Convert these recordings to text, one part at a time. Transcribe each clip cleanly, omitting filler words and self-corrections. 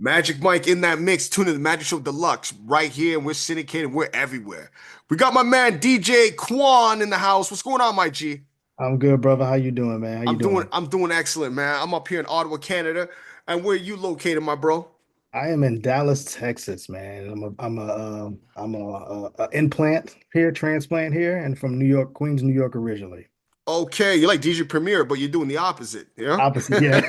Magic Mike in that mix, tuning the Magic Show Deluxe right here, and we're syndicated. We're everywhere. We got my man DJ Kwan in the house. What's going on, my G? I'm good, brother. How you doing, man? How you I'm doing doing? I'm doing excellent, man. I'm up here in Ottawa, Canada. And where you located, my bro? I am in Dallas, Texas, man. I'm a implant here, transplant here, and from New York, Queens, New York originally. Okay, you're like DJ Premier, but you're doing the opposite, yeah? Opposite, yeah.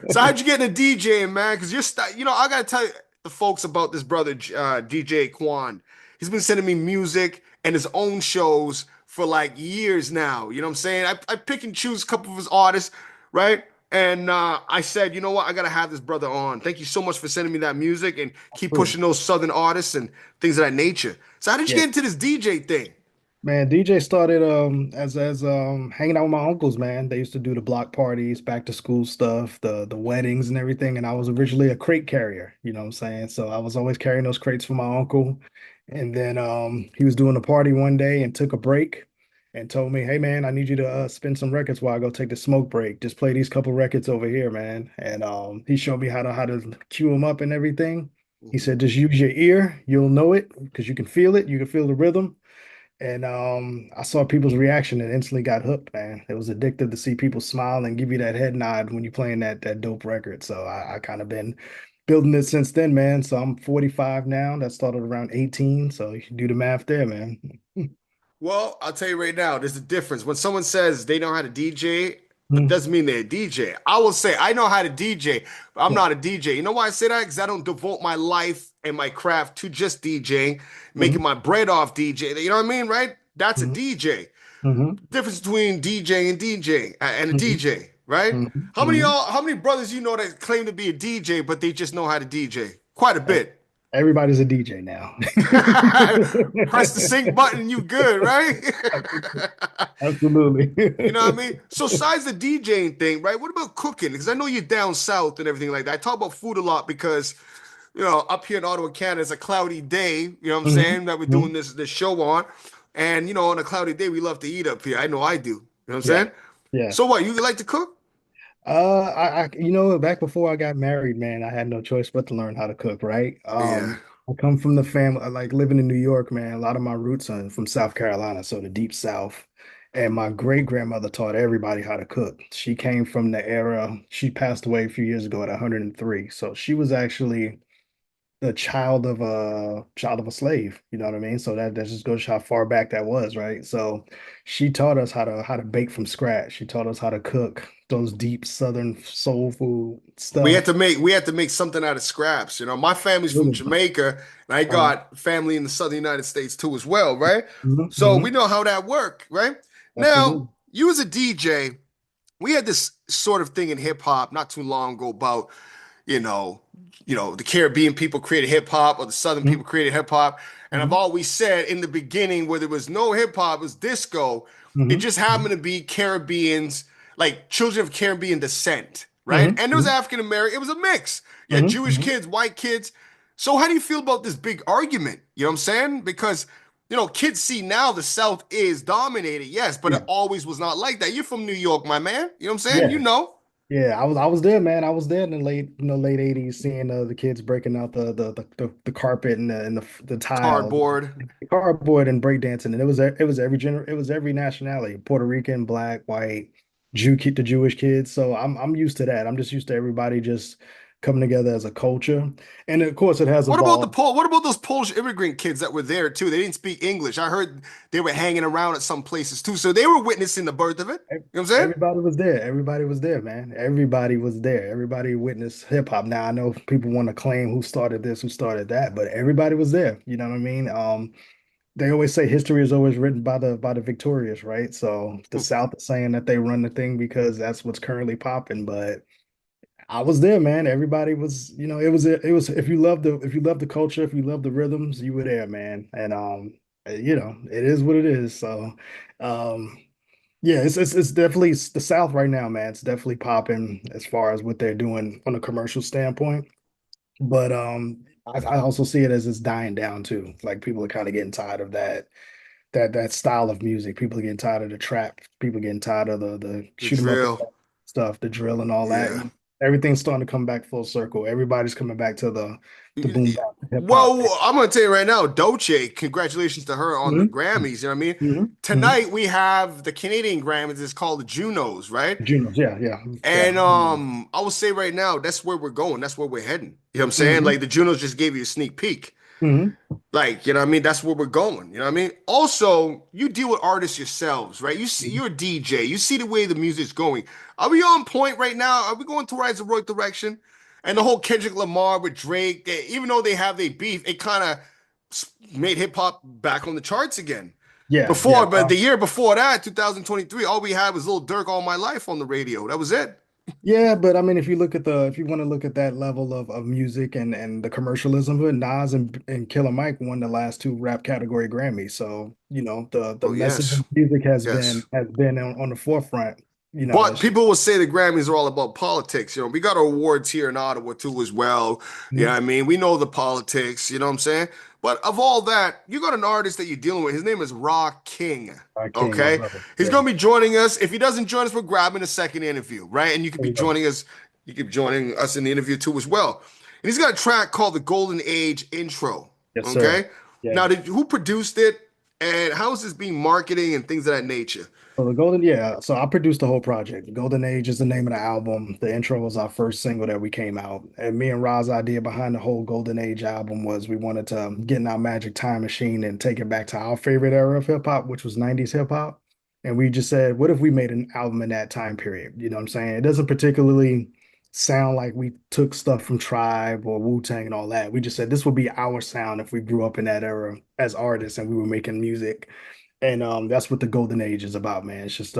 So how'd you get into DJing, man? Because I gotta tell you the folks about this brother, DJ Kwan. He's been sending me music and his own shows for like years now. You know what I'm saying? I pick and choose a couple of his artists, right? And I said, you know what? I gotta have this brother on. Thank you so much for sending me that music and keep Absolutely. pushing those southern artists and things of that nature. So how did you Yeah. get into this DJ thing? Man, DJ started as hanging out with my uncles, man. They used to do the block parties, back to school stuff, the weddings and everything. And I was originally a crate carrier, you know what I'm saying? So I was always carrying those crates for my uncle. And then he was doing a party one day and took a break and told me, "Hey man, I need you to spin some records while I go take the smoke break. Just play these couple records over here, man." And he showed me how to cue them up and everything. He Mhm. said, "Just use your ear, you'll know it because you can feel it, you can feel the rhythm." And I saw people's reaction and instantly got hooked, man. It was addictive to see people smile and give you that head nod when you're playing that dope record. So I kind of been building it since then, man. So I'm 45 now. That started around 18. So you can do the math there, man. Well, I'll tell you right now, there's a difference. When someone says they know how to DJ, it Mhm. doesn't mean they're a DJ. I will say I know how to DJ, but I'm Yeah. not a DJ. You know why I say that? Because I don't devote my life and my craft to just DJing, making Hmm. my bread off DJ. You know what I mean, right? That's a Hmm. DJ. Hmm. Difference between DJing and DJ and a Hmm. DJ, right? Hmm. How many Hmm. y'all, how many brothers you know that claim to be a DJ, but they just know how to DJ? Quite a bit. Everybody's a DJ now. Press the sync button, you good, right? Absolutely. You know what I mean? So, besides the DJing thing, right? What about cooking? Because I know you're down south and everything like that. I talk about food a lot because, up here in Ottawa, Canada, it's a cloudy day. You know what I'm Hmm. saying? That we're doing Hmm. this show on, and on a cloudy day, we love to eat up here. I know I do. You know what I'm Yeah. saying? Yeah. So, what you like to cook? Back before I got married, man, I had no choice but to learn how to cook, right? Yeah. I come from the family, like living in New York, man. A lot of my roots are from South Carolina, so the deep South. And my great grandmother taught everybody how to cook. She came from the era, she passed away a few years ago at 103. So she was actually the child of a slave, you know what I mean? So that just goes how far back that was, right? So she taught us how to bake from scratch. She taught us how to cook those deep Southern soul food We had stuff. to make something out of scraps. My family's from Really. Jamaica, and I Uh, got family in the southern United States too as well, right? mhm, So we mhm. know how that work, right? Now, Absolutely. you as a DJ, we had this sort of thing in hip hop not too long ago about, you know, the Caribbean people created hip hop or the Southern people Mhm, created hip hop. And I've mhm, always said in the beginning where there was no hip hop, it was disco. It mhm, just happened to be Caribbeans, like children of Caribbean descent, right? mhm, And there was mhm, African American. It was a mix. You had mhm, Jewish mhm. kids, white kids. So how do you feel about this big argument? You know what I'm saying? Because kids see now the South is dominated, yes, but it Yeah. always was not like that. You're from New York, my man. You know what I'm saying? Yeah. You know. Yeah, I was there, man. I was there in the late 80s, seeing the kids breaking out the carpet and the tiles, Cardboard. the cardboard and breakdancing, and it was every nationality, Puerto Rican, black, white, the Jewish kids. So I'm used to that. I'm just used to everybody just coming together as a culture, and of course it has evolved. What about those Polish immigrant kids that were there too? They didn't speak English. I heard they were hanging around at some places too. So they were witnessing the birth of it. You know what I'm saying? Everybody was there. Everybody was there, man. Everybody was there. Everybody witnessed hip hop. Now I know people want to claim who started this, who started that, but everybody was there. You know what I mean? They always say history is always written by the victorious, right? So the South is saying that they run the thing because that's what's currently popping. But I was there, man. Everybody was, it was if you love the culture, if you love the rhythms, you were there, man. And it is what it is. So um yeah, it's definitely the South right now, man. It's definitely popping as far as what they're doing from a commercial standpoint. But I also see it as it's dying down too. Like people are kind of getting tired of that style of music. People are getting tired of the trap. People are getting tired of the The shoot 'em up drill. stuff, the drill and all that. Yeah. everything's starting to come back full circle. Everybody's coming back to the boom bap hip hop. Well, I'm gonna tell you right now, Dolce, congratulations to her on the Mm-hmm. Grammys. You know what I mean? Hmm. Hmm. Tonight we have the Canadian Grammys. It's called the Junos, right? Junos, yeah, yeah, And yeah. I will say right now, that's where we're going. That's where we're heading. You know what I'm saying? Hmm. Like the Junos just gave you a sneak peek. Hmm. Like, you know what I mean? That's where we're going. You know what I mean? Also, you deal with artists yourselves, right? You see, Hmm. you're a DJ. You see the way the music's going. Are we on point right now? Are we going towards the right direction? And the whole Kendrick Lamar with Drake, even though they have their beef, it kind of made hip hop back on the charts again. Yeah, yeah. Before, but the year before that, 2023, all we had was Lil Durk All My Life on the radio. That was it. Yeah, but I mean, if you look at the, if you want to look at that level of music and the commercialism of it, Nas and Killer Mike won the last two rap category Grammys. So, you know, the Oh, message yes. of music Yes. has been on the forefront. You know, But it's people will say the Grammys are all about politics. You know, we got awards here in Ottawa too as well. Yeah, Mhm. I mean, we know the politics, you know what I'm saying? But of all that, you got an artist that you're dealing with. His name is Rock King. King, my Okay. brother. He's Yeah, gonna be joining us. If he doesn't join us, we're grabbing a second interview, right? And you could there be you go. joining us, you could be joining us in the interview too as well. And he's got a track called the Golden Age Intro. Yes, sir. Okay. Yeah. Now, who produced it and how is this being marketing and things of that nature? So the Golden, yeah. So I produced the whole project. The Golden Age is the name of the album. The intro was our first single that we came out. And me and Roz's idea behind the whole Golden Age album was we wanted to get in our magic time machine and take it back to our favorite era of hip hop, which was 90s hip hop. And we just said, what if we made an album in that time period? You know what I'm saying? It doesn't particularly sound like we took stuff from Tribe or Wu-Tang and all that. We just said this would be our sound if we grew up in that era as artists and we were making music. And that's what the golden age is about, man. It's just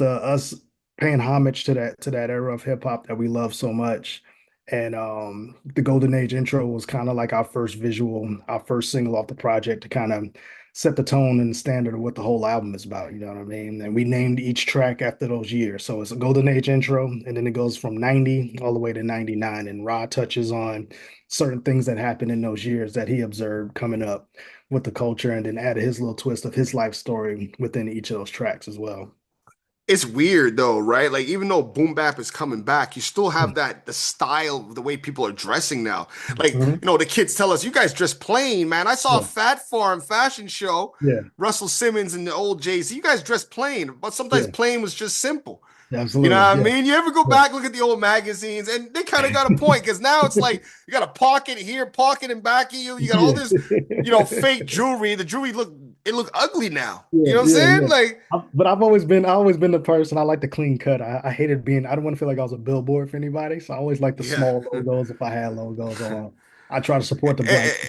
us paying homage to that era of hip hop that we love so much. And the golden age intro was kind of like our first visual, our first single off the project to kind of set the tone and the standard of what the whole album is about, you know what I mean? And we named each track after those years. So it's a golden age intro, and then it goes from 90 all the way to 99. And Rod touches on certain things that happened in those years that he observed coming up with the culture, and then added his little twist of his life story within each of those tracks as well. It's weird though, right? Like even though boom bap is coming back, you still have Mhm. that the style, the way people are dressing now. Like, Mhm. the kids tell us, you guys dress plain, man. I saw a Yeah, Fat Farm fashion show, yeah, Russell Simmons and the old Jay-Z. You guys dress plain, but sometimes yeah, plain was just simple. You know absolutely. what I Yeah, mean? You ever go yeah. back, look at the old magazines, and they kind of got a point because now it's like you got a pocket here, pocket in back of you. You got all Yeah. this, fake jewelry. The jewelry look ugly now. Yeah, You know what I'm yeah, saying? yeah. Like, But I always been the person. I like the clean cut. I hated being. I don't want to feel like I was a billboard for anybody. So I always like the yeah. small logos if I had logos on. I try to support the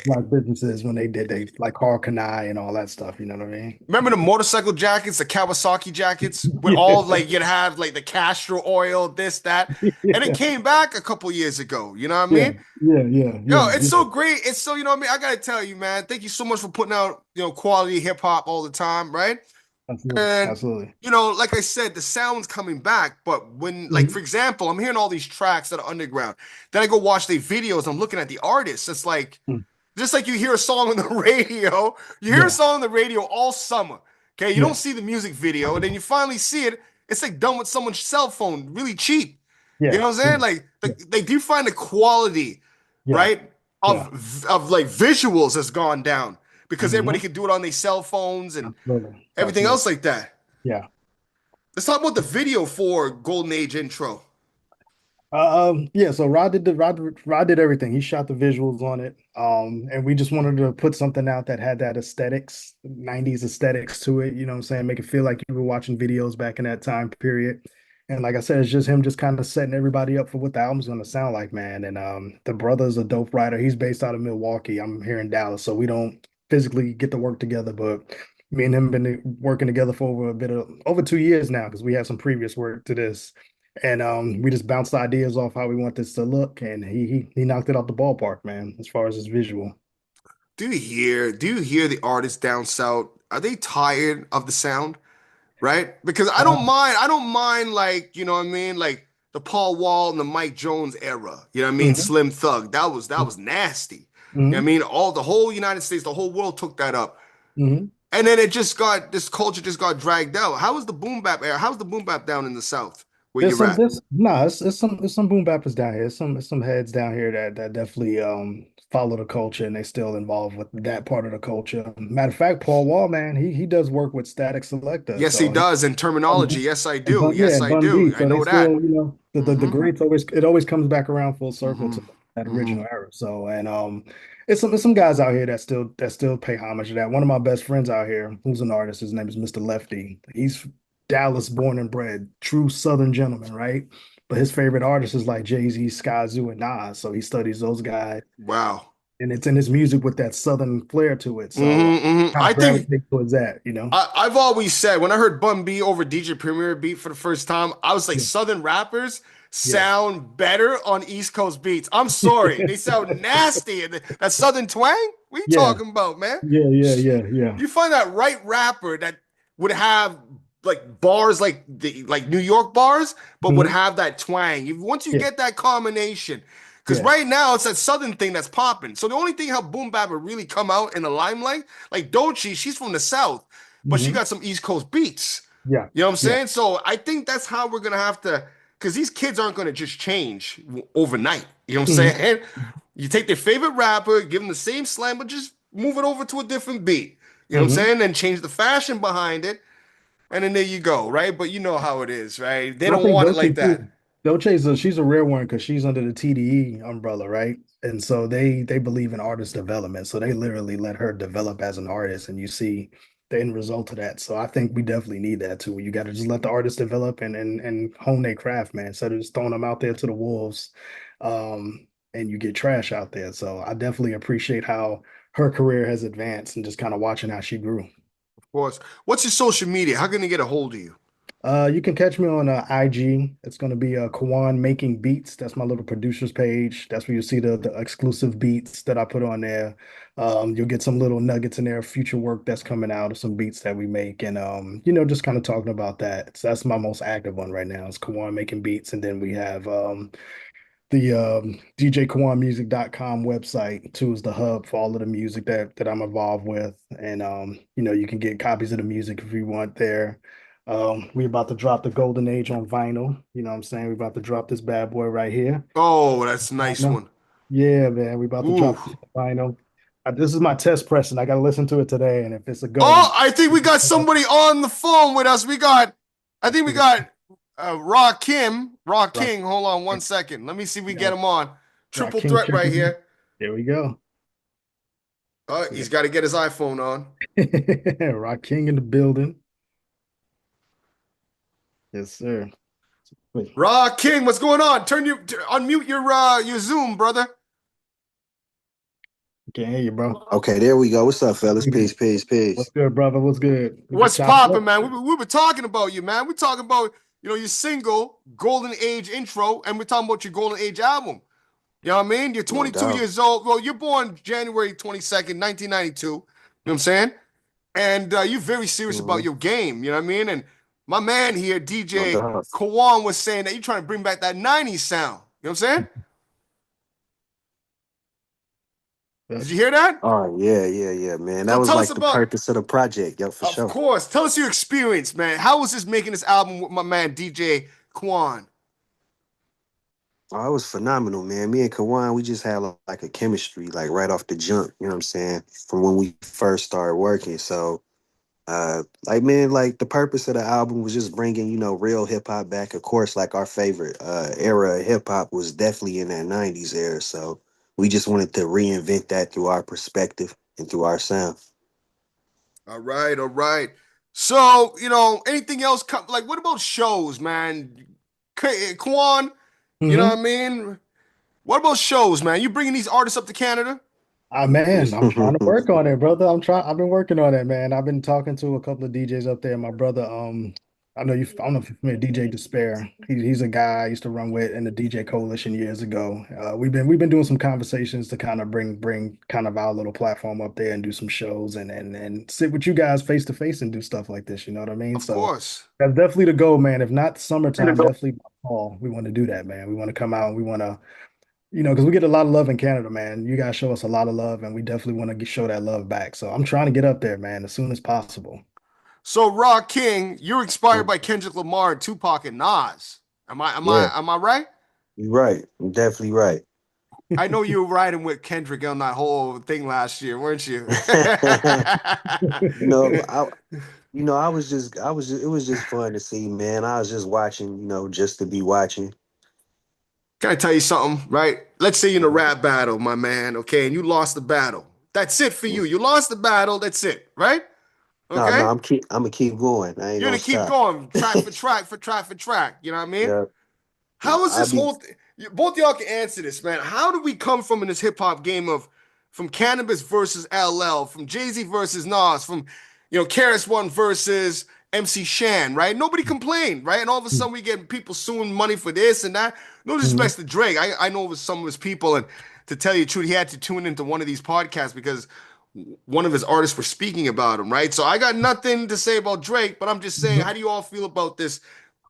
black businesses when they did they like Carl Kanai and all that stuff. You know what I mean? Remember the motorcycle jackets, the Kawasaki jackets, with Yeah, all like you'd have like the castor oil, this, that, and it yeah, came back a couple years ago. You know what I yeah, mean? yeah, yeah, Yo, yeah, it's yeah. so great. It's so, you know what I mean? I gotta tell you, man, thank you so much for putting out, quality hip hop all the time, right? Absolutely, And absolutely. like I said, the sound's coming back. But when, like, Mhm. for example, I'm hearing all these tracks that are underground. Then I go watch their videos. I'm looking at the artists. It's like, Mm. just like you hear a song on the radio, you hear a Yeah, song on the radio all summer. Okay, you don't yeah, see the music video, and then you finally see it. It's like done with someone's cell phone, really cheap. You yeah, know what I'm yeah, saying? Like, yeah, they do find the quality, yeah, right, yeah. of like visuals has gone down because everybody Hmm. can do it on their cell phones and Absolutely, everything absolutely. else like that. Yeah. Let's talk about the video for Golden Age intro. Yeah, so Rod did everything. He shot the visuals on it. And we just wanted to put something out that had that aesthetics, 90s aesthetics to it, you know what I'm saying? Make it feel like you were watching videos back in that time period. And like I said, it's just him just kind of setting everybody up for what the album's gonna sound like, man. And the brother's a dope writer. He's based out of Milwaukee. I'm here in Dallas, so we don't physically get to work together, but me and him been working together for over 2 years now because we had some previous work to this. And we just bounced ideas off how we want this to look, and he knocked it out the ballpark, man, as far as his visual. Do you hear the artists down south? Are they tired of the sound? Right? Because Uh, I don't mind like, you know what I mean? Like the Paul Wall and the Mike Jones era. You know what I mean? mhm, Slim Thug. That was nasty. You know what I mhm, mean? All the whole United States, the whole world took that up. mhm. And then this culture just got dragged out. How was the boom bap era? How's the boom bap down in the South? where There's you're some at? this nah, it's some boom bappers down here. It's some heads down here that definitely follow the culture and they still involved with that part of the culture. Matter of fact, Paul Wall, man, he does work with Static Selector. Yes, he So he does. In terminology, yes, I do. Yeah, Yes, and I Bun do. B. I So they know that. still, you know, the Mm-hmm. greats always it always comes back around full circle Mm-hmm. to that Mm-hmm. original era. So and it's some guys out here that still pay homage to that. One of my best friends out here, who's an artist, his name is Mr. Lefty. He's Dallas born and bred, true Southern gentleman, right? But his favorite artists is like Jay-Z, Skyzoo, and Nas. So he studies those guys, Wow. and it's in his music with that Southern flair to it. So Mm-hmm, mm-hmm. I kind I of think gravitate towards that, you know? I've always said when I heard Bun B over DJ Premier beat for the first time, I was like, Yeah. Southern rappers Yeah. sound better on East Coast beats. I'm sorry, they sound nasty. And that Southern twang, what you Yeah. talking about, man? Yeah. You find that right rapper that would have like bars like like New York bars, but would Mhm. have that twang. Once you Yeah. get that combination, because Yeah. right now it's that Southern thing that's popping. So the only thing how Boom Bap would really come out in the limelight, like Doechii, she's from the South, but she Hmm. got some East Coast beats. Yeah. You know what I'm Yeah. saying? So I think that's how we're gonna have to, because these kids aren't gonna just change overnight. You know what I'm Hmm. saying? You take their favorite rapper, give them the same slang, but just move it over to a different beat. You know what I'm Hmm. saying? And change the fashion behind it, and then there you go, right? But you know how it is, right? They And I don't think want it like Dolce that. too. Dolce's she's a rare one because she's under the TDE umbrella, right? And so they believe in artist development. So they literally let her develop as an artist, and you see the end result of that. So I think we definitely need that too. You got to just let the artist develop and hone their craft, man. Instead of just throwing them out there to the wolves, and you get trash out there. So I definitely appreciate how her career has advanced and just kind of watching how she grew. Of course. What's your social media? How can they get a hold of you? You can catch me on IG. It's going to be Kawon Making Beats. That's my little producer's page. That's where you see the exclusive beats that I put on there. You'll get some little nuggets in there, future work that's coming out of some beats that we make, and you know, just kind of talking about that. So that's my most active one right now. It's Kawon Making Beats, and then we have the DJKawanmusic.com website too is the hub for all of the music that I'm involved with. And you know, you can get copies of the music if you want there. We're about to drop the Golden Age on vinyl. You know what I'm saying? We're about to drop this bad boy right here. Oh, that's a nice Vinyl. one. Yeah, man, we're about to Ooh. drop this vinyl. This is my test pressing. I gotta listen to it today, and if it's a Oh, go, I think we got somebody on the phone with us. I think we we got got Raw Kim, Raw Rock, King. Hold on 1 second. Let me see if we yeah, get him on. Rock Triple King threat right checking in. here. There we go. He's got to get his iPhone on. Yeah. Rock King in the building. Yes, sir. Wait, Raw King, what's going on? Unmute your Zoom, brother. can't hear you, bro. Okay, there we go. What's up, fellas? Peace, peace, What's peace. good, brother? What's good? We can What's chop it popping, up. man? We been talking about you, man. We're talking about your single Golden Age intro, and we're talking about your Golden Age album. You know what I mean? You're No 22 doubt. years old. Well, you're born January 22nd, 1992. You know what I'm saying? And you're very serious about Hmm. your game. You know what I mean? And my man here, No DJ doubt. Kawon, was saying that you're trying to bring back that 90s sound. You know what I'm saying? Yeah. Did you hear that? Oh, yeah, man. That So was tell us like the about, purpose of the project, yo, for of sure. course, tell us your experience, man. How was this making this album with my man, DJ Kwan? Oh, it was phenomenal, man. Me and Kawan, we just had like a chemistry, like right off the jump, you know what I'm saying? From when we first started working. So, like, man, like the purpose of the album was just bringing, real hip hop back. Of course, like our favorite era of hip hop was definitely in that 90s era. So, we just wanted to reinvent that through our perspective and through our sound. All right, all right. So, anything else? Like, what about shows, man? Kwan, you know Hmm. what I mean? What about shows, man? You bringing these artists up to Canada? Man, I'm trying to work on it, brother. I've been working on it, man. I've been talking to a couple of DJs up there. My brother, I don't know if you're familiar, DJ Despair. He's a guy I used to run with in the DJ Coalition years ago. We've been doing some conversations to kind of bring kind of our little platform up there and do some shows and sit with you guys face to face and do stuff like this. You know what I mean? Of So course. that's definitely the goal, man. If not summertime, definitely by fall. We want to do that, man. We want to come out and we want to because we get a lot of love in Canada, man. You guys show us a lot of love, and we definitely want to show that love back. So I'm trying to get up there, man, as soon as possible. So, Raw King, you're inspired by Kendrick Lamar and Tupac and Nas. Am I am Yeah, I am I right? you're right. You're definitely right. I know you were riding with Kendrick on that whole thing last year, weren't you? You know, I was it was just fun to see, man. I was just watching, just to be watching. Can I tell you something, right? Let's say you're in a Mhm. rap battle, my man, okay, and you lost the battle. That's it for you. You lost the battle, that's it, right? No, no, Okay? I'm gonna keep going. I ain't You're gonna gonna keep stop. going track for track for track for track. You know what I mean? Yeah, How is I this be whole both y'all can answer this, man. How do we come from in this hip hop game of from Cannabis versus LL, from Jay-Z versus Nas, from Karis One versus MC Shan, right? Nobody complained, right? And all of a sudden we get people suing money for this and that. No Mhm. disrespect to Drake. I know it was some of his people, and to tell you the truth, he had to tune into one of these podcasts because one of his artists were speaking about him, right? So I got nothing to say about Drake, but I'm just saying, Mhm. how do you all feel about this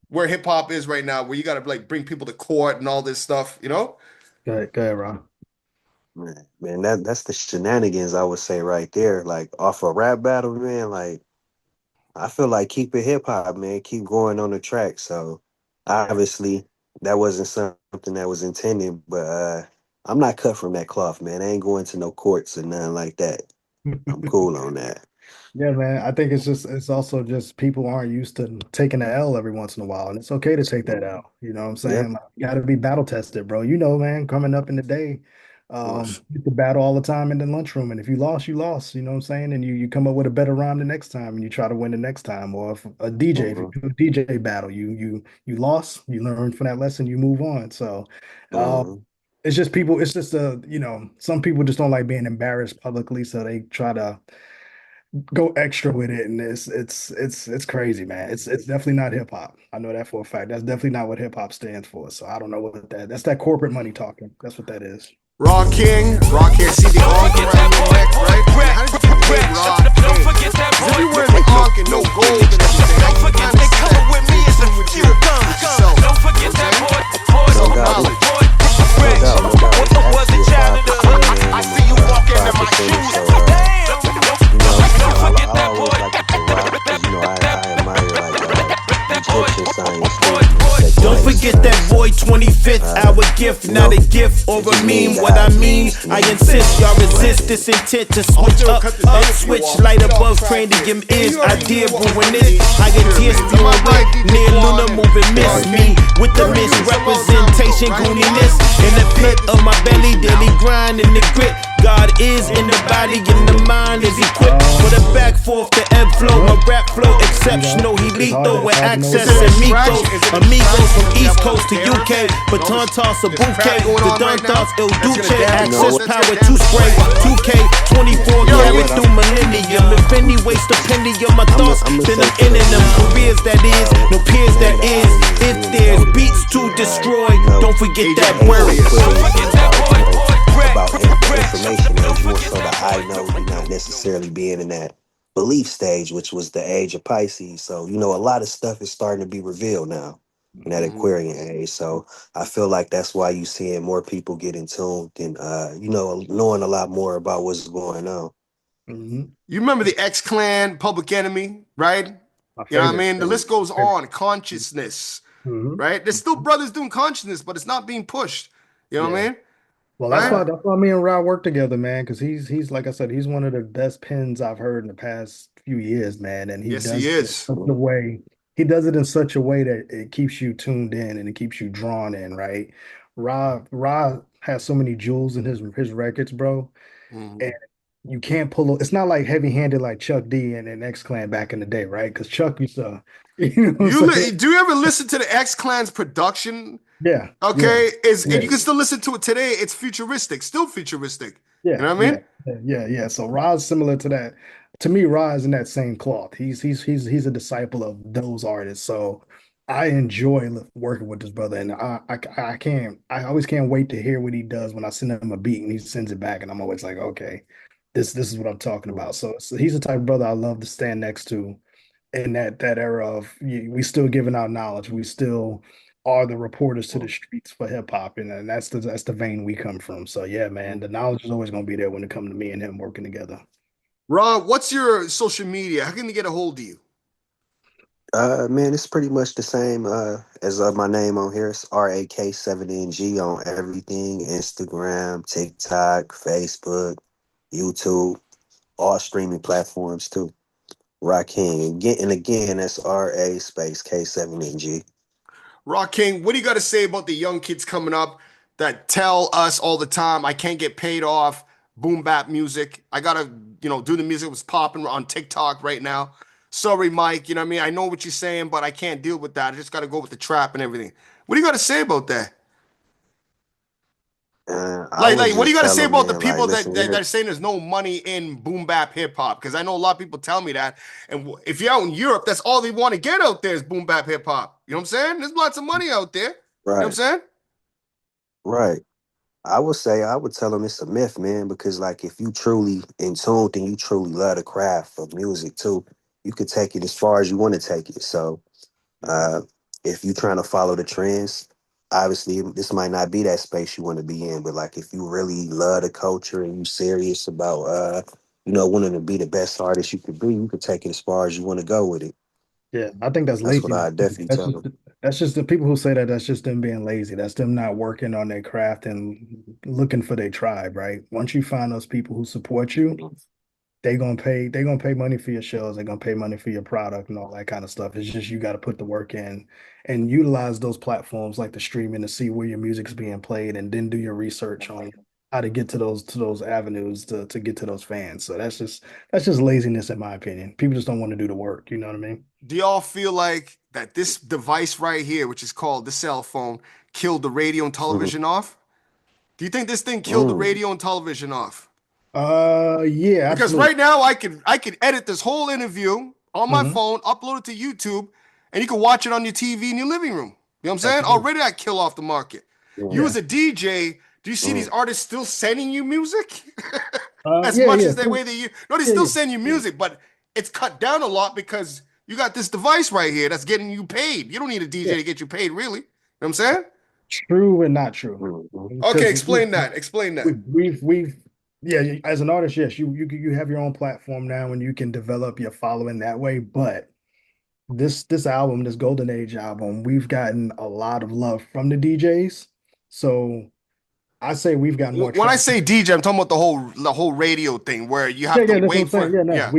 where hip hop is right now, where you got to like bring people to court and all this stuff, you know? Go ahead, Ron. man, that's the shenanigans I would say right there. Like off a rap battle, man. Like I feel like keep it hip hop, man. Keep going on the track. So obviously that wasn't something that was intended, but I'm not cut from that cloth, man. I ain't going to no courts or nothing like that. I'm cool on that. Yeah, man. I think it's also just people aren't used to taking an L every once in a while, and it's okay to take that Mhm. L. You know what I'm Yep, saying? Like, you got to be battle tested, bro. You know, man. Coming up in the day, Of course. you could battle all the time in the lunchroom, and if you lost, you lost. You know what I'm saying? And you come up with a better rhyme the next time, and you try to win the next time. Or if a DJ, if you uh-huh. do a DJ battle, you lost, you learn from that lesson, you move on. So, Uh-huh. it's just people. It's just some people just don't like being embarrassed publicly, so they try to go extra with it, and it's crazy, man. It's definitely not hip hop. I know that for a fact. That's definitely not what hip hop stands for. So I don't know what that's that corporate money talking. That's what that is. Raw King, see the ankh around your neck, right? Man, how did you get paid, Raw King? Because if you're wearing the ankh and no gold and everything, I can kind of set between with yourself. You know what I'm saying? No Some doubt, knowledge. no doubt, no doubt. It's actually a 5%, man. I'm a 5%, so I always like to put rock because I admire like Egyptian science too, Don't Second forget that science. boy 25th Uh, hour gift, you not know, a gift or it a just meme. means What I that mean, I insist y'all resist this intent to I'll switch still up, cut this interview switch off. light Get off above track here. cranium is. You already Idea know what brewing we this. need. I get tears Pyramids. Am I spewing right, with DJ near Quan lunar and moving miss Raw me King? with You the already knew this a long time ago, misrepresentation right? gooniness in the pit of my belly, daily grind and the grit. God is in the body, in the mind is equipped for the back forth, the ebb flow. My rap flow exceptional, he lethal with It's access Is it a and hard. Migos, distraction? Is it a amigos distraction from because you East have all Coast the to cameras UK, and all baton this toss a crap bouquet, going the on Don right now? toss El That's gonna Duce, damage. know access what? That's gonna power, two damage the spray, play. 2K, 24 You You know already carry what? through millennium. If any waste a penny of my thoughts, I'm gonna then say I'm for in the them careers that is, no the peers name that of the is. album is If really there's motivated. beats to destroy, don't forget Age of that Age of word. Aquarius. Aquarius is about about the information age, more so the I know, you're not necessarily being in that belief stage, which was the age of Pisces. So a lot of stuff is starting to be revealed now in that Mhm. Aquarian age. So I feel like that's why you seeing more people getting tuned and knowing a lot more about what's going on. Mhm. You remember the X Clan, Public Enemy, right? My You know what I favorite. mean? The list goes Favorite. on. Consciousness, Mhm. right? There's still brothers doing consciousness, but it's not being pushed. You know what I Yeah. mean? Well, that's Right? why that's why me and Rod work together, man. Because he's like I said, he's one of the best pens I've heard in the past few years, man. And he Yes, he does it in is. such a way. He does it in such a way that it keeps you tuned in and it keeps you drawn in, right? Rod has so many jewels in his records, bro. And Mhm. you can't pull. It's not like heavy handed like Chuck D and X Clan back in the day, right? Because Chuck used to, you know what I'm saying? Do you ever listen to the X Clan's production? Yeah, yeah, Okay, is and yeah. you can still listen to it today. It's futuristic, still futuristic. You Yeah, know what I yeah, mean? yeah. So Ra's similar to that. To me, Ra is in that same cloth. He's a disciple of those artists. So I enjoy working with this brother, and I always can't wait to hear what he does when I send him a beat and he sends it back, and I'm always like, okay, this is what I'm talking about. So he's the type of brother I love to stand next to in that era of we still giving out knowledge. We still are the reporters to the streets for hip hop, and that's the vein we come from. So yeah, man, the knowledge is always going to be there when it comes to me and him working together. Rob, what's your social media? How can they get a hold of you? Man, it's pretty much the same as my name on here. It's RAK7NG on everything: Instagram, TikTok, Facebook, YouTube, all streaming platforms too. Rakim again, that's RA space K7NG. Rock King, what do you got to say about the young kids coming up that tell us all the time, I can't get paid off boom bap music. I gotta, do the music was popping on TikTok right now. Sorry, Mike, you know what I mean? I know what you're saying, but I can't deal with that. I just gotta go with the trap and everything. What do you got to say about that? I Like, would what do you just got to tell say them, about the man, like, people that, listen that, that here. are saying there's no money in boom bap hip hop? Because I know a lot of people tell me that. And if you're out in Europe, that's all they want to get out there is boom bap hip hop. You know what I'm saying? There's lots of money out there. You know what I'm Right, saying? right. I would tell them it's a myth, man, because like if you truly in tune and you truly love the craft of music too, you could take it as far as you want to take it. So Uh, if you're trying to follow the trends, obviously this might not be that space you want to be in. But like, if you really love the culture and you serious about, wanting to be the best artist you could be, you could take it as far as you want to go with it. Yeah, I think that's That's what laziness I too. definitely That's tell just them. that's just the people who say that. That's just them being lazy. That's them not working on their craft and looking for their tribe. Right. Once you find those people who support you, they gonna pay money for your shows. They're gonna pay money for your product and all that kind of stuff. It's just you got to put the work in and utilize those platforms like the streaming to see where your music's being played, and then do your research on how to get to those avenues to get to those fans. So that's just laziness in my opinion. People just don't want to do the work. You know what I mean? Do y'all feel like that this device right here, which is called the cell phone, killed the radio and Mhm. television off? Do you think this thing killed the Mm. radio and television off? Yeah, Because absolutely. right now I could edit this whole interview on my Hmm. phone, upload it to YouTube, and you can watch it on your TV in your living room. You know what I'm saying? Absolutely. Already I kill off the market. You Mm. as Yeah. a DJ, do you see these Mm. artists still sending you music? As Yeah, much yeah, as the way they you no, they yeah, still yeah. send you Mm. music, but it's cut down a lot because you got this device right here that's getting you paid. You don't need a DJ Yeah. to get you paid, really. You know what I'm saying? True and not true. Mm. Okay, Because explain that. Explain that. we've yeah, as an artist, yes, you have your own platform now and you can develop your following that way. But this album, this Golden Age album, we've gotten a lot of love from the DJs. So I say we've gotten more When I traction. say DJ, I'm talking about the whole radio thing where you Yeah, have to yeah, that's what I'm wait saying. for Yeah, no, yeah.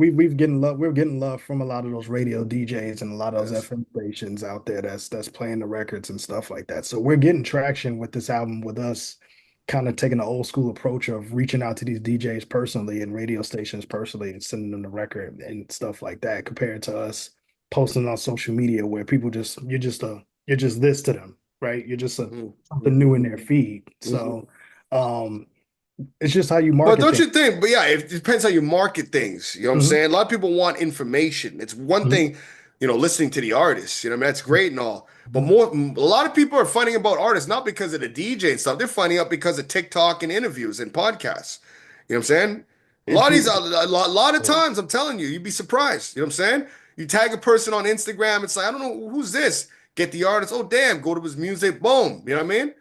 we've getting love. We're getting love from a lot of those radio DJs and a lot of those Yes. FM stations out there that's playing the records and stuff like that. So we're getting traction with this album, with us kind of taking the old school approach of reaching out to these DJs personally and radio stations personally and sending them the record and stuff like that, compared to us posting on social media where people just you're just this to them, right? You're just Mhm. something new in their feed. Mhm. So it's just how you But market don't things. you think? But yeah, it depends how you market things. You know what I'm Mhm. saying? A lot of people want information. It's one Mhm. thing, listening to the artists. You know, what I mean, that's great and all. But Mhm. a lot of people are finding about artists not because of the DJ and stuff. They're finding out because of TikTok and interviews and podcasts. You know what I'm saying? A And lot of these, people, lot of Mm. times, I'm telling you, you'd be surprised. You know what I'm saying? You tag a person on Instagram, it's like, I don't know who's this. Get the artist. Oh, damn, go to his music. Boom. You know what I mean?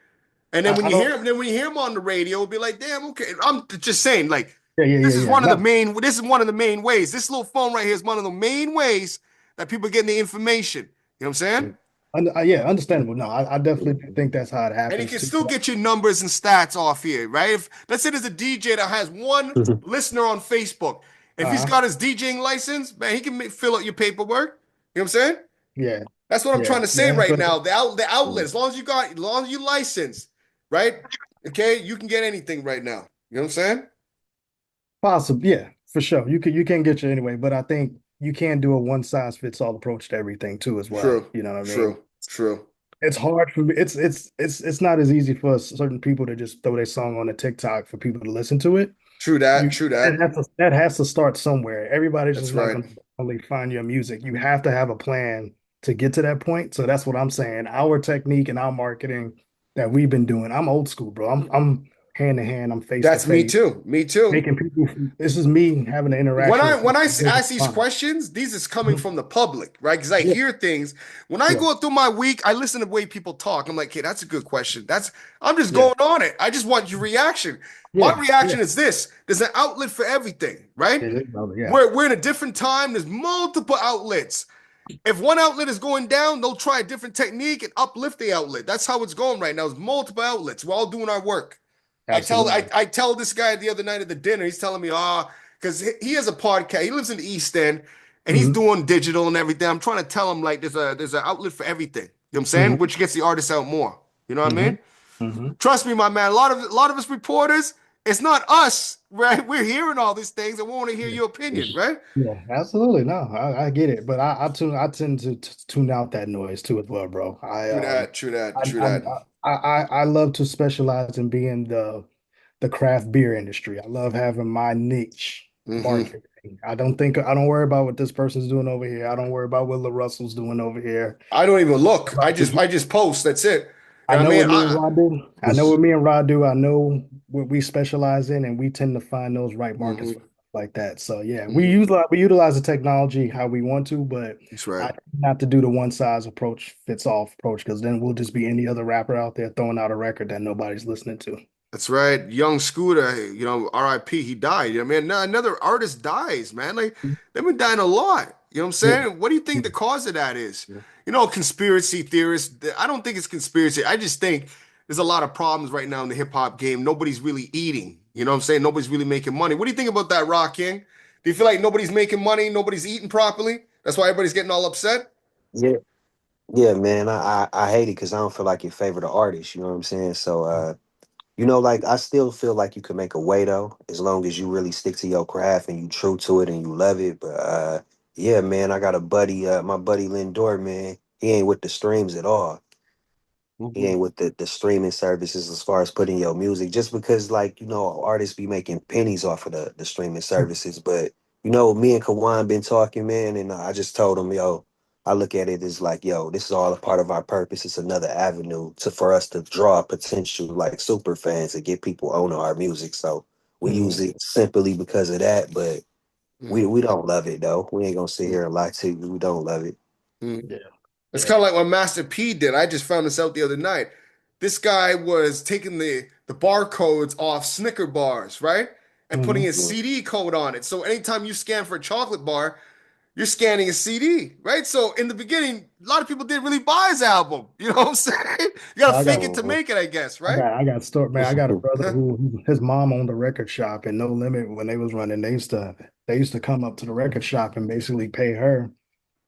And then I, when I you don't. hear him, then when you hear him on the radio, it'll be like, damn, okay. I'm just saying, like, Yeah, yeah, yeah, this is yeah. one of the Not. main. This is one of the main ways. This little phone right here is one of the main ways that people get the information. You know what I'm saying? Yeah, understandable. No, I definitely do think that's how it And you happens can too. still get your numbers and stats off here, right? If let's say there's a DJ that has one listener on Facebook, if he's Uh-huh. got his DJing license, man, he can fill out your paperwork. You know what I'm saying? Yeah, That's what I'm yeah, trying to say yeah. right So now. The outlet, Mm. as long as you licensed, right? Okay, you can get anything right now. You know what I'm saying? possible, yeah, for sure. You can get you anyway, but I think you can do a one size fits all approach to everything too as well. True, You know what I mean? true, true. It's hard for me. It's not as easy for certain people to just throw their song on a TikTok for people to listen to it. True that, You true that that. has to start somewhere. Everybody's That's just not right. going to only find your music. You have to have a plan to get to that point. So that's what I'm saying. Our technique and our marketing that we've been doing. I'm old school, bro. I'm hand to hand. I'm face to That's me face, too. Me too. making people. This is me having an When interaction I with when I people. ask these questions, these is coming Mhm. from the public, right? Because I Yeah, hear things. When I yeah, go through my week, I listen to the way people talk. I'm like, hey, that's a good question. I'm just yeah, going on it. I just want your reaction. My yeah, yeah. reaction is this: there's an outlet for everything, right? Yeah, yeah. We're in a different time. There's multiple outlets. If one outlet is going down, they'll try a different technique and uplift the outlet. That's how it's going right now. It's multiple outlets. We're all doing our work. Absolutely. I tell this guy the other night at the dinner, he's telling me, because he has a podcast. He lives in the East End and he's Hmm. doing digital and everything. I'm trying to tell him like there's an outlet for everything. You know what I'm saying? Hmm. Which gets the artists out more. You know what I Hmm. mean? Hmm. Trust me, my man. A lot of us reporters, it's not us, right? We're hearing all these things and we want to hear Yeah. your opinion, right? Yeah, absolutely. No, I get it, but I tend to tune out that noise too as well, bro. True that, true that, true that. I love to specialize in being the craft beer industry. I love having my niche Hmm. market. I don't worry about what this person's doing over here. I don't worry about what La Russell's doing over here. I don't even look. Like to I just post. That's it. I You know what I know mean? what me and Rod do. I know what me and Rod do. I know what we specialize in, and we tend to find those right markets Hmm. for like that. So yeah, Hmm. we utilize the technology how we want to, but That's I right. tend not to do the one size approach fits all approach because then we'll just be any other rapper out there throwing out a record that nobody's listening to. That's right. Young Scooter, RIP, he died. I mean, another artist dies, man. Like, they've been dying a lot. You know what I'm Yeah. saying? What do you think the cause of that is? Conspiracy theorists, I don't think it's conspiracy. I just think there's a lot of problems right now in the hip hop game. Nobody's really eating. You know what I'm saying? Nobody's really making money. What do you think about that, Rock King? Do you feel like nobody's making money? Nobody's eating properly? That's why everybody's getting all upset? Yeah, yeah, man. I hate it because I don't feel like your favorite artist. You know what I'm saying? So like I still feel like you can make a way though, as long as you really stick to your craft and you true to it and you love it. But yeah, man, I got a buddy, my buddy Lindor, man. He ain't with the streams at all. He Hmm. ain't with the streaming services as far as putting your music, just because like, artists be making pennies off of the streaming services. But me and Kawan been talking, man, and I just told him, yo, I look at it as like, yo, this is all a part of our purpose. It's another avenue for us to draw potential like super fans and get people on our music. So we use Mhm. it simply because of that, but we Hmm. don't love it though. We ain't gonna sit here and lie to you. We don't love it. Hmm. Yeah. It's Yeah. kind of like what Master P did. I just found this out the other night. This guy was taking the barcodes off Snicker bars, right? And putting Hmm. his CD code on it. So anytime you scan for a chocolate bar, you're scanning a CD, right? So in the beginning, a lot of people didn't really buy his album. You know what I'm saying? You gotta I fake got it to make it, I guess, right? I got story, man. I got a brother who his mom owned a record shop and No Limit when they was running. They used to come up to the record shop and basically pay her,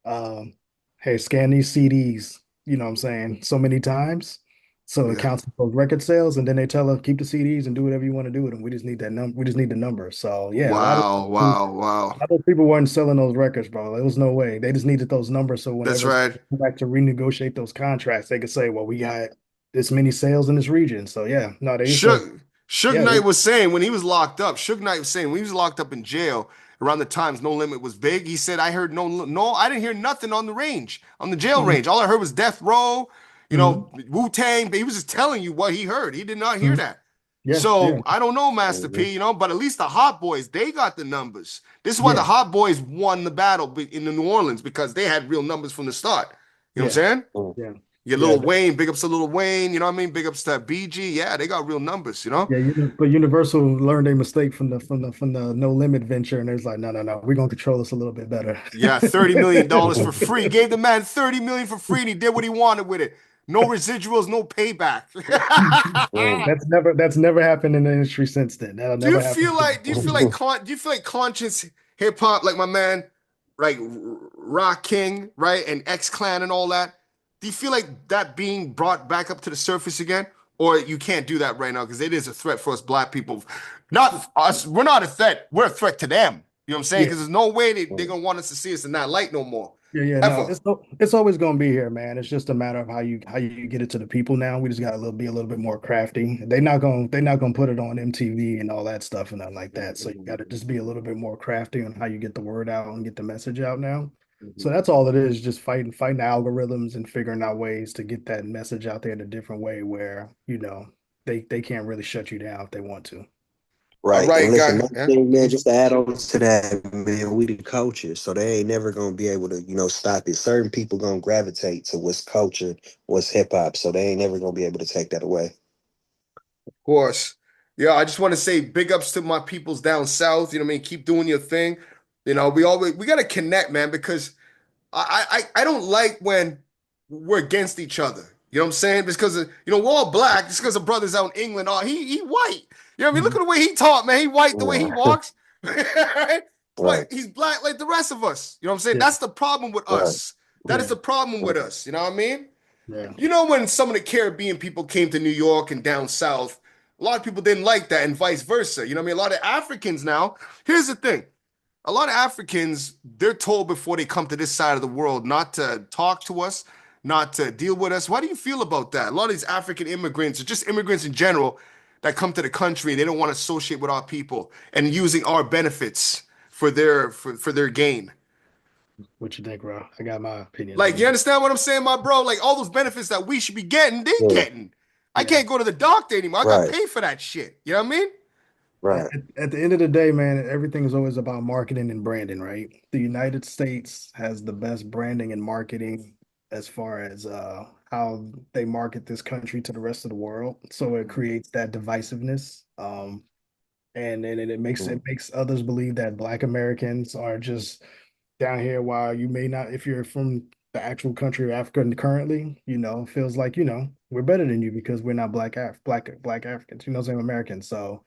um, hey, scan these CDs, you know what I'm saying, so many times. So it Yeah. counts those record sales, and then they tell her keep the CDs and do whatever you want to do with them. We just need that number. We just need the number. So yeah, Wow, wow, a wow. lot of people weren't selling those records, bro. There was no way. They just needed those numbers so That's whenever they right. come back to renegotiate those contracts, they could say, well, we got this many sales in this region. So yeah, no, they used to, Suge yeah, Knight was saying when he was locked up, Suge Knight was saying when he was locked up in jail around the times No Limit was big, he said, I heard I didn't hear nothing on the range, on the jail mhm, range. All I heard was Death Row, mhm, Wu-Tang, but he was just telling you what he heard. He did not hear mhm. that. Yeah, yeah, So I don't know, Master Mhm. P, but at least the Hot Boys, they got the numbers. This is why the yeah, Hot Boys won the battle in the New Orleans because they had real numbers from the start. You know what yeah, I'm saying? Mhm. yeah, Your yeah. Little Wayne, big ups to Little Wayne, you know what I mean? Big ups to BG. Yeah, they got real numbers. Yeah, but Universal learned a mistake from the No Limit venture, and it's like, no, no, no, we're gonna control this a little bit better. Yeah, $30 million for free. Gave the man 30 million for free and he did what he wanted with it. No residuals, no payback. Mhm. That's never happened in the industry since then. That'll Do you never happen feel again. like do you feel like conscious hip hop like my man like Rock King, right? And X Clan and all that? Do you feel like that being brought back up to the surface again? Or you can't do that right now because it is a threat for us black people. Not us, we're not a threat. We're a threat to them. You know what I'm saying? Yeah, Because there's no way they're gonna want us to see us in that light no more. yeah. No, Ever. it's always gonna be here, man. It's just a matter of how you get it to the people now. We just gotta be a little bit more crafty. They're not gonna put it on MTV and all that stuff and nothing like that. So you gotta just be a little bit more crafty on how you get the word out and get the message out now. So that's all it is, just fighting algorithms and figuring out ways to get that message out there in a different way where, they can't really shut you down if they want to. All Right. And right, listen, guy. another Yeah. thing, man, Mhm. just to add on to that, man, we the culture. So they ain't never gonna be able to, stop it. Certain people gonna gravitate to what's culture, what's hip hop. So they ain't never gonna be able to take that away. Of course. Yeah, I just want to say big ups to my peoples down south. You know what I mean? Keep doing your thing. We gotta connect, man, because I don't like when we're against each other. You know what I'm saying? Because we're all black. Just because a brother's out in England, he white. You know what I mean? Look at the way he talk, man. He white the way he walks. Right? But he's black like the rest of us. You know what I'm saying? That's the problem with us. That is the problem with us. You know what I mean? Yeah. You know, when some of the Caribbean people came to New York and down south, a lot of people didn't like that, and vice versa. You know what I mean? A lot of Africans now, here's the thing. A lot of Africans, they're told before they come to this side of the world not to talk to us, not to deal with us. Why do you feel about that? A lot of these African immigrants, or just immigrants in general, that come to the country and they don't want to associate with our people and using our benefits for their gain. What you think, bro? I got my opinion. Like, you understand what I'm saying, my bro? Like, all those benefits that we should be getting, they getting. I can't go to the doctor anymore. I got to pay for that shit. You know what I mean? Right. At the end of the day, man, everything is always about marketing and branding, right? The United States has the best branding and marketing as far as how they market this country to the rest of the world. So it creates that divisiveness. And then it makes others believe that Black Americans are just down here, while you may not, if you're from the actual country of Africa currently, feels like, we're better than you because we're not black Africans, same Americans. So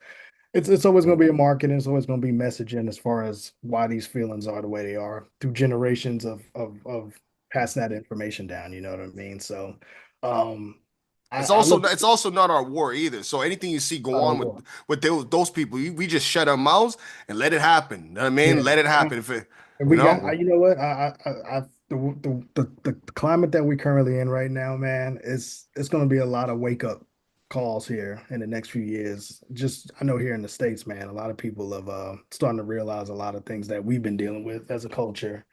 it's always going to be a marketing, it's always going to be messaging as far as why these feelings are the way they are through generations of passing that information down. You know what I mean? So it's also not our war either. So anything you see go on with those people, we just shut our mouths and let it happen. You know what I mean? Let it happen. And we got, you know what? The climate that we're currently in right now, man, it's going to be a lot of wake up calls here in the next few years. Just, I know here in the States, man, a lot of people have starting to realize a lot of things that we've been dealing with as a culture,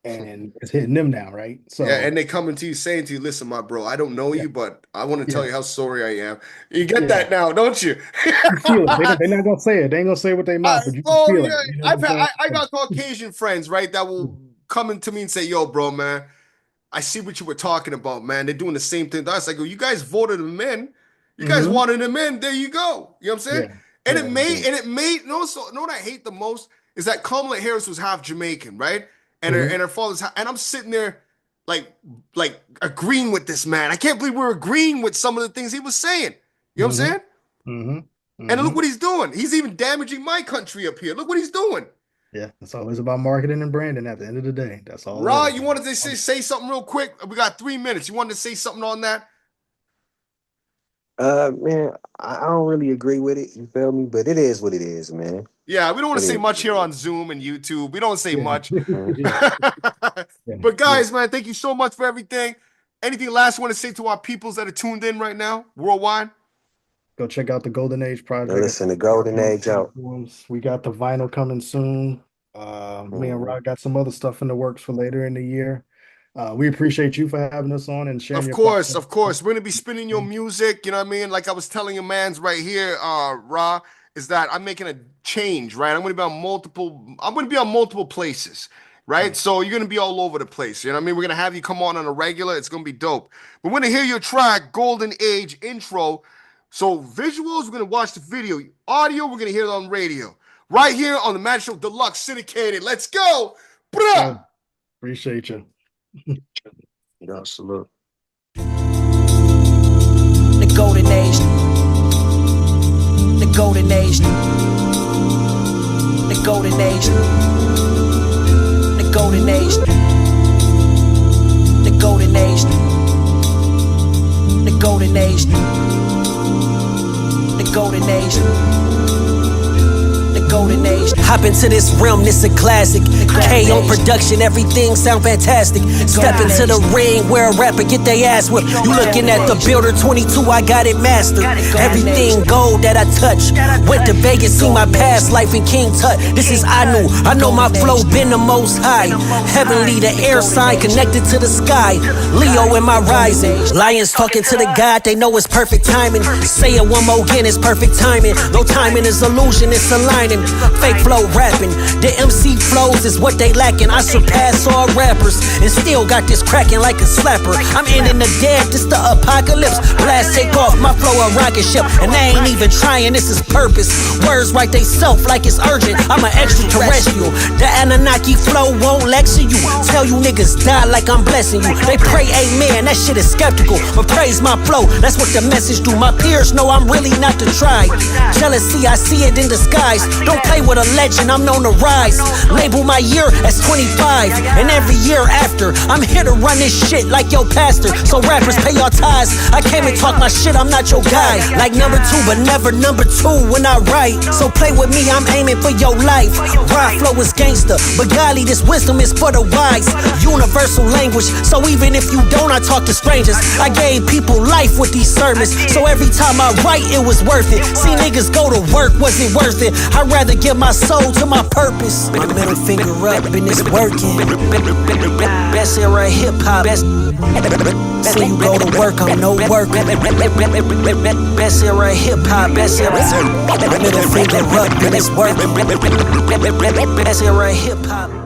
and it's hitting them now, right? So yeah, and they coming to you saying to you, "Listen, my bro, I don't know you, but I want to tell you how sorry I am." You get that now, don't you? You feel it. They're not gonna say it. They ain't gonna say what they mouth, but you can feel it. You know I got Caucasian friends, right, that will come into me and say, "Yo, bro, man, I see what you were talking about, man. They're doing the same thing to us." I go, "You guys voted them in. You guys wanted them in. There you go." You know what I'm saying? Yeah. And it made know what I hate the most is that Kamala Harris was half Jamaican, right? And her father's, and I'm sitting there like agreeing with this man. I can't believe we're agreeing with some of the things he was saying. You know what I'm saying? And look what he's doing. He's even damaging my country up here. Look what he's doing. Yeah, it's always about marketing and branding at the end of the day. That's all. Rod, you wanted to say something real quick? We got 3 minutes. You wanted to say something on that? Man, I don't really agree with it. You feel me? But it is what it is, man. Yeah, we don't want to say much here on Zoom and YouTube. We don't say much. But guys, man, thank you so much for everything. Anything last you want to say to our peoples that are tuned in right now, worldwide? Go check out the Golden Age project. Listen, the Golden Age out. We got the vinyl coming soon. Me and Rod got some other stuff in the works for later in the year. We appreciate you for having us on and sharing. Of course. We're gonna be spinning your music. You know what I mean? Like I was telling your man's right here, Ra, is that I'm making a change, right? I'm gonna be on multiple places, right? So you're gonna be all over the place. You know what I mean? We're gonna have you come on a regular. It's gonna be dope. We're gonna hear your track, Golden Age intro. So visuals, we're gonna watch the video. Audio, we're gonna hear it on radio. Right here on the Majic Show DELUXE syndicated. Let's go. Bruh. Appreciate you. Salute. The Golden Age. The Golden Age. The Golden Age. The Golden Age. The Golden Age. The Golden Age. The Golden Age. Golden Age. Hop into this realm, this a classic. K on production, everything sound fantastic. Step into the ring where a rapper get their ass whipped. You looking at the Builder 22, I got it mastered. Everything gold that I touch. Went to Vegas, see my past life in King Tut. This is I know my flow been the most high. Heavenly, the air sign connected to the sky. Leo in my rising. Lions talking to the God, they know it's perfect timing. Say it one more again, it's perfect timing. No timing is illusion, it's aligning. rapping, fake flow rapping. The MC flows is what they lacking. I surpass all rappers and still got this cracking like a slapper. I'm ending the dead, this the apocalypse. Blast take off, my flow a rocket ship, and they ain't even trying, this is purpose. Words write they self like it's urgent. I'm an extraterrestrial. The Anunnaki flow won't lecture you. Tell you niggas die like I'm blessing you. They pray amen, that shit is skeptical, but praise my flow, that's what the message do. My peers know I'm really not to try. Jealousy, I see it in disguise. Don't play with a legend, I'm known to rise. Label my year as 25, and every year after, I'm here to run this shit like your pastor. So rappers, pay your tithes. I came and talk my shit, I'm not your guy. Like number 2, but never number 2 when I write. So play with me, I'm aiming for your life. Raw flow is gangster, but golly, this wisdom is for the wise. Universal language, so even if you don't, I talk to strangers. I gave people life with these sermons, so every time I write, it was worth it. See niggas go to work, was it worth it? I'd rather give my soul to my purpose. My middle finger up and it's working. Best era hip hop. Say you go to work, I'm no work. Best era hip hop. Best era. My middle finger up and it's working. Best era hip hop.